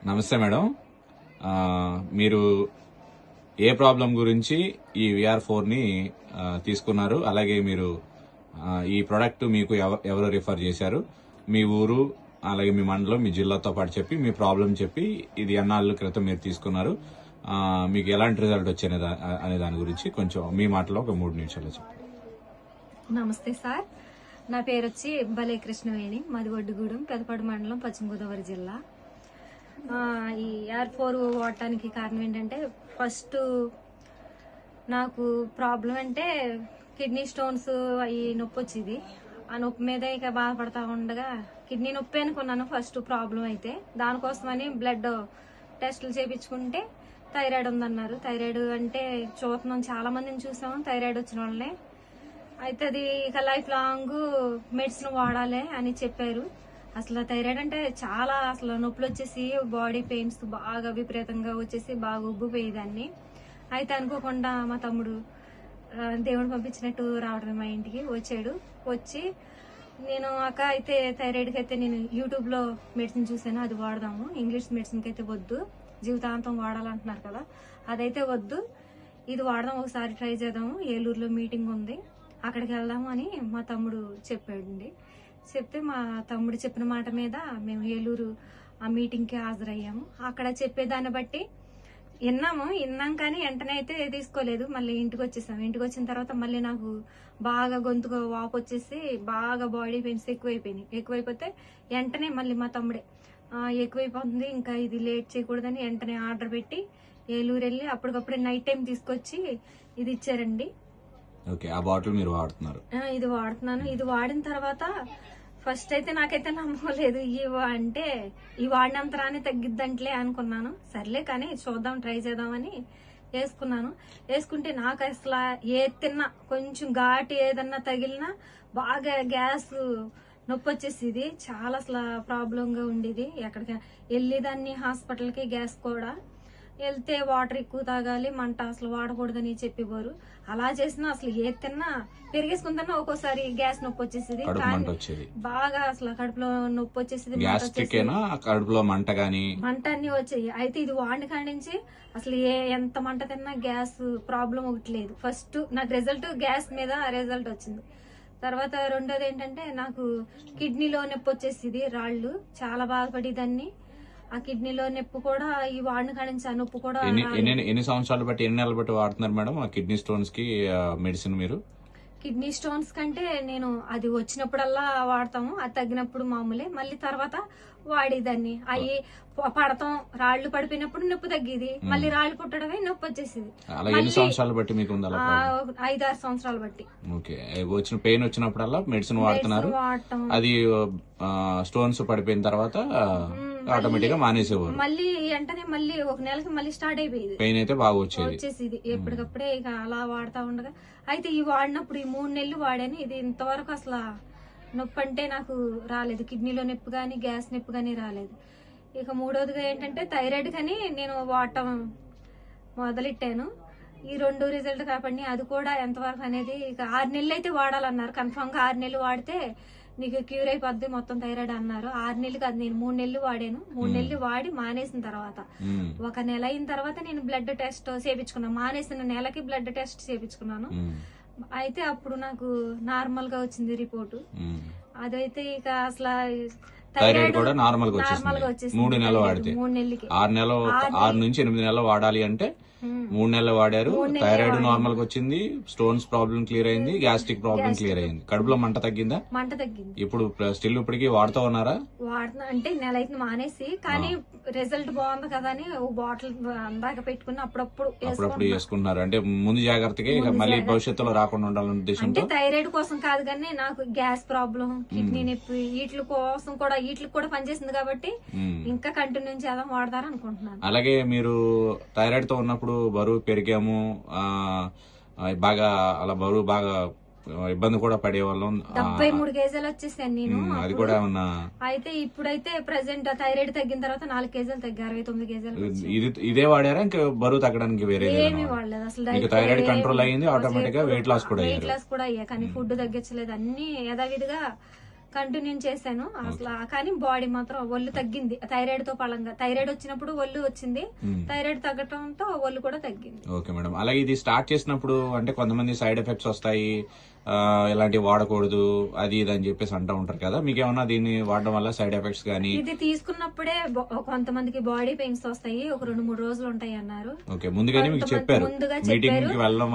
నమస్తే మేడం. మీరు ఏ ప్రాబ్లం గురించి ఈ VR4 ని తీసుకున్నారు? అలాగే మీరు ఈ ప్రొడక్ట్ మీకు ఎవరు రిఫర్ చేశారు? మీ ఊరు, అలాగే మీ మండలం, మీ జిల్లాతో పాటు చెప్పి మీ ప్రాబ్లం చెప్పి ఇది ఎన్నాళ్ళ క్రితం మీరు తీసుకున్నారు, మీకు ఎలాంటి రిజల్ట్ వచ్చింది అనే దాని గురించి కొంచెం మీ మాటలో ఒక 3 నిమిషాలు చెప్పండి. నమస్తే సార్, నా పేరు వచ్చి బలే కృష్ణవేణి, మాది ఒడ్డుగూడెం, పెదపాడు మండలం, పశ్చిమ గోదావరి జిల్లా. ఈ VR4 వాడటానికి కారణం ఏంటంటే, ఫస్ట్ నాకు ప్రాబ్లం అంటే కిడ్నీ స్టోన్స్ అవి నొప్పి వచ్చేది. ఆ నొప్పి మీద ఇక బాధపడతా ఉండగా కిడ్నీ నొప్పి అనుకున్నాను ఫస్ట్ ప్రాబ్లం. అయితే దానికోసమని బ్లడ్ టెస్టులు చేయించుకుంటే థైరాయిడ్ ఉందన్నారు. థైరాయిడ్ అంటే చూస్తున్నాం, చాలా మందిని చూసాము థైరాయిడ్ వచ్చిన వాళ్ళని. అయితే అది ఇక లైఫ్ లాంగ్ మెడిసిన్ వాడాలి అని చెప్పారు. అసలు థైరాయిడ్ అంటే చాలా అసలు నొప్పులు వచ్చేసి బాడీ పెయిన్స్ బాగా విపరీతంగా వచ్చేసి బాగా ఉబ్బిపోయేదాన్ని. అయితే అనుకోకుండా మా తమ్ముడు దేవుడు పంపించినట్టు రావడం మా ఇంటికి వచ్చాడు. వచ్చి నేను అక్క అయితే థైరాయిడ్కి అయితే నేను యూట్యూబ్లో మెడిసిన్ చూసాను, అది వాడదాము, ఇంగ్లీష్ మెడిసిన్కి అయితే వద్దు, జీవితాంతం వాడాలంటున్నారు కదా, అదైతే వద్దు, ఇది వాడదాం, ఒకసారి ట్రై చేద్దాము, ఏలూరులో మీటింగ్ ఉంది అక్కడికి వెళ్దాము అని మా తమ్ముడు చెప్పాడండి. చెప్తే మా తమ్ముడు చెప్పిన మాట మీద మేము ఏలూరు ఆ మీటింగ్కి హాజరయ్యాము. అక్కడ చెప్పేదాన్ని బట్టి విన్నాం కానీ వెంటనే అయితే తీసుకోలేదు. మళ్ళీ ఇంటికి వచ్చేసాము. ఇంటికి వచ్చిన తర్వాత మళ్ళీ నాకు బాగా గొంతుకు వాపు వచ్చేసి బాగా బాడీ పెయిన్స్ ఎక్కువైపోతే వెంటనే మళ్ళీ మా తమ్ముడే ఎక్కువైపోతుంది, ఇంకా ఇది లేట్ చేయకూడదని వెంటనే ఆర్డర్ పెట్టి ఏలూరు వెళ్ళి అప్పటికప్పుడే నైట్ టైం తీసుకొచ్చి ఇది ఇచ్చారండి. ఓకే, ఆ బాటిల్ మీరు వాడుతున్నారు? ఇది వాడుతున్నాను. ఇది వాడిన తర్వాత ఫస్ట్ అయితే నాకైతే నమ్మలేదు, అంటే ఈ వాడినంతరానే తగ్గిద్దంట్లే అనుకున్నాను. సర్లే కానీ చూద్దాం, ట్రై చేద్దామని వేసుకున్నాను. వేసుకుంటే నాకు అసలు ఏది తిన్నా కొంచెం ఘాటు ఏదన్నా తగిలినా బాగా గ్యాస్ నొప్పి వచ్చేసేది. చాలా అసలు ప్రాబ్లంగా ఉండేది. ఎక్కడికి వెళ్ళేదాన్ని హాస్పిటల్కి, గ్యాస్ కూడా వెళ్తే వాటర్ ఎక్కువ తాగాలి, మంట అసలు వాడకూడదని చెప్పేవారు. అలా చేసినా అసలు ఏది తిన్నా పెరిగేసుకుని తిన్నా ఒక్కోసారి గ్యాస్ నొప్పి వచ్చేసేది, బాగా అసలు కడుపులో నొప్పి వచ్చేసేది, కడుపులో మంట అన్ని వచ్చాయి. అయితే ఇది వాడిన కాడి నుంచి అసలు ఎంత మంట తిన్నా గ్యాస్ ప్రాబ్లం ఒకటి లేదు. ఫస్ట్ నాకు రిజల్ట్ గ్యాస్ మీద రిజల్ట్ వచ్చింది. తర్వాత రెండోది ఏంటంటే నాకు కిడ్నీలో నొప్పి వచ్చేసేది, రాళ్ళు, చాలా బాధపడేదాన్ని. ఆ కిడ్నీలో నొప్పి కూడా ఈ వాడిన కాడి నుంచి ఆ నొప్పి కూడా. ఎన్ని సంవత్సరాలు బట్టి, ఎన్ని నెలలు బట్టి వాడుతున్నారు మేడం ఆ కిడ్నీ స్టోన్స్ కి మెడిసిన్? మీరు కిడ్నీ స్టోన్స్ కంటే నేను అది వచ్చినప్పుడల్లా వాడతాము, అది తగ్గినప్పుడు మామూలే. మళ్ళీ తర్వాత వాడేదాన్ని, అవి పడతాం, రాళ్లు పడిపోయినప్పుడు నొప్పి తగ్గేది, మళ్ళీ రాళ్లు పుట్టడమే నొప్పి వచ్చేసేది. 5-6 సంవత్సరాలు బట్టి. ఓకే, వచ్చిన పెయిన్ వచ్చినప్పుడల్లా మెడిసిన్ వాడుతున్నారు. అది స్టోన్స్ పడిపోయిన తర్వాత ఆటోమేటిక్ గా మానేసేవారు. మళ్ళీ వెంటనే మళ్ళీ ఒక నెలకి మళ్ళీ స్టార్ట్ అయిపోయింది, పెయిన్ అయితే బాగా వచ్చేసేది ఎప్పటికప్పుడే. ఇక అలా వాడుతా ఉండగా అయితే ఈ వాడినప్పుడు ఈ 3 నెలలు వాడాను. ఇది ఇంతవరకు అసలు నొప్పి అంటే నాకు రాలేదు, కిడ్నీలో నొప్పి గానీ గ్యాస్ నొప్పి గానీ రాలేదు. ఇక మూడోదిగా ఏంటంటే థైరాయిడ్ కానీ నేను వాడటం మొదలెట్టాను. ఈ 2 రిజల్ట్ కాబట్టి అది కూడా ఎంతవరకు అనేది ఇక 6 నెలలు అయితే వాడాలన్నారు. కన్ఫామ్ గా 6 నెలలు వాడితే నీకు క్యూర్ అయిపోద్ది మొత్తం థైరాయిడ్ అన్నారు. 6 నెలలు కాదు, నేను 3 నెలలు వాడాను. 3 నెలలు వాడి మానేసిన తర్వాత 1 నెల అయిన తర్వాత నేను బ్లడ్ టెస్ట్ చేయించుకున్నాను. మానేసిన నెలకి బ్లడ్ టెస్ట్ చేయించుకున్నాను. అయితే అప్పుడు నాకు నార్మల్ గా వచ్చింది రిపోర్టు. అదైతే ఇక అసలు థైరాయిడ్ కూడా నార్మల్ గా వచ్చేసింది 3 నెలలు వాడితే. 6 నుంచి 8 నెలలు వాడాలి అంటే 3 నెలలు వాడారు. థైరాయిడ్ నార్మల్ గా వచ్చింది, స్టోన్స్ ప్రాబ్లం క్లియర్ అయింది, గ్యాస్ట్రిక్ ప్రాబ్లం క్లియర్ అయింది, కడుపులో మంట తగ్గిందా? మంట తగ్గింది. ఇప్పుడు స్టిల్ ఇప్పటికి వాడుతూ ఉన్నారా? వాడుతున్నా అంటే నెల అయితే మానేసి, కానీ రిజల్ట్ బాగుంది కదా అని బాటిల్ అందాక పెట్టుకుని అప్పుడప్పుడు వేసుకుంటున్నారు. అంటే ముందు జాగ్రత్తగా మళ్ళీ భవిష్యత్తులో రాకుండా ఉండాలనే ఉద్దేశంతో. థైరాయిడ్ కోసం కాదు కానీ నాకు గ్యాస్ ప్రాబ్లం, కిడ్నీ నొప్పి, వీటి కోసం కూడా వీటికి కూడా పనిచేసింది కాబట్టి ఇంకా కంటిన్యూ చేద్దాం, వాడతారు అనుకుంటున్నాను. అలాగే మీరు థైరాయిడ్ తో ఉన్నప్పుడు బరువు పెరిగాము, బాగా అలా బరువు బాగా ఇబ్బంది కూడా పడేవాళ్ళం. 73 కేజీలు వచ్చేసాను నేను. అది కూడా ఉన్నా. అయితే ఇప్పుడైతే ప్రెసెంట్ థైరాయిడ్ తగ్గిన తర్వాత 4 కేజీలు తగ్గి 69 కేజీలు. ఇదే వాడారా? ఇంకా బరువు తగ్గడానికి వేరే ఏమీ వాడలేదు అసలు. థైరాయిడ్ కంట్రోల్ అయింది, ఆటోమేటిక్ గా వెయిట్ లాస్ కూడా అయ్యా, కానీ ఫుడ్ తగ్గించలేదు, అన్ని యథావిధిగా కంటిన్యూ చేశాను అసలు. కానీ బాడీ మాత్రం ఒళ్ళు తగ్గింది. థైరాయిడ్ తో పళంగా థైరాయిడ్ వచ్చినప్పుడు ఒళ్ళు వచ్చింది, థైరాయిడ్ తగ్గటంతో ఒళ్ళు కూడా తగ్గింది. Okay madam. అలాగే ఇది స్టార్ట్ చేసినప్పుడు అంటే కొంతమంది సైడ్ ఎఫెక్ట్స్ వస్తాయి, ఇలాంటివి వాడకూడదు అది ఇది అని చెప్పేసి అంటూ ఉంటారు కదా, మీకేమన్నా దీన్ని వాడడం వల్ల సైడ్ ఎఫెక్ట్స్ కానీ? ఇది తీసుకున్నప్పుడే కొంతమందికి బాడీ పెయిన్స్ వస్తాయి, ఒక 2-3 రోజులు ఉంటాయి అన్నారు. ఓకే, ముందుగానే మీకు చెప్పారు? ముందుగా మీటింగ్ కి వెళ్ళడం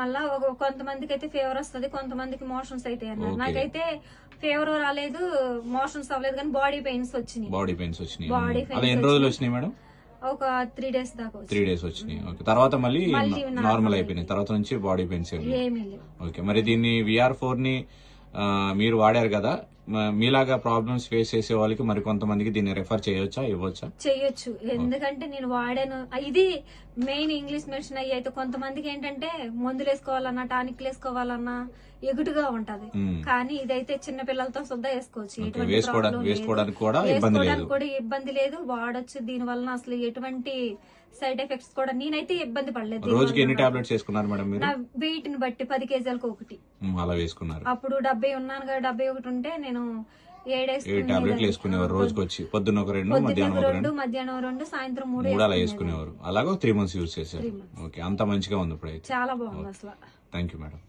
వల్ల కొంతమందికి అయితే ఫీవర్ వస్తుంది, కొంతమందికి మోషన్స్ అయితే అన్నారు. నాకైతే ఫీవర్ రాలేదు, మోషన్స్ అవ్వలేదు, కానీ బాడీ పెయిన్స్ వచ్చినాయి. బాడీ పెయిన్స్ వచ్చినాయి. బాడీ అలా ఎన్ని రోజులు వచ్చినాయి మేడం? ఒక 3 days దాకా 3 days వచ్చినాయి. ఓకే, తర్వాత మళ్ళీ నార్మల్ అయిపోయినాయి, తర్వాత నుంచి బాడీ పెయిన్స్ ఏమీ లేవు. ఓకే, మరి దీన్ని VR4 ని మీరు వాడారు కదా, మీలాగా ప్రాబ్లమ్స్ ఫేస్ చేసే వాళ్ళకి మరి కొంతమందికి దీన్ని రిఫర్ చేయొచ్చా, ఇవ్వచ్చా? చేయొచ్చు, ఎందుకంటే నేను వాడాను. ఇది మెయిన్ ఇంగ్లీష్ మెడిసిన్ అయ్యి అయితే కొంతమందికి ఏంటంటే మందులు వేసుకోవాలన్నా టానిక్లు వేసుకోవాలన్నా ఎగుటుగా ఉంటది, కానీ ఇదైతే చిన్న పిల్లలతో సుద్దా వేసుకోవచ్చు, వేసుకోవడానికి కూడా ఇబ్బంది లేదు, వాడొచ్చు. దీని వలన అసలు ఎటువంటి సైడ్ ఎఫెక్ట్స్ కూడా నేనైతే ఇబ్బంది పడలేదు. రోజుకి ఎన్ని టాబ్లెట్స్ వేసుకున్నారు మేడం మీరు? నా వెయిట్ ని బట్టి 10 కేజీలకు ఒకటి అలా వేసుకున్నారు. అప్పుడు 70 ఉన్నాను కదా, 71 ఉంటే నేను 7 టాబ్లెట్లు వేసుకునేవారు రోజుకి వచ్చి. పొద్దున్న ఒక 2, మధ్యాహ్నం 2, సాయంత్రం 3 అలా వేసుకునేవారు. అలాగే 3 months యూజ్ చేశారు. ఓకే, అంత మంచిగా ఉంది ఇప్పుడు అయితే. చాలా బాగుంది అసలు. Thank you madam.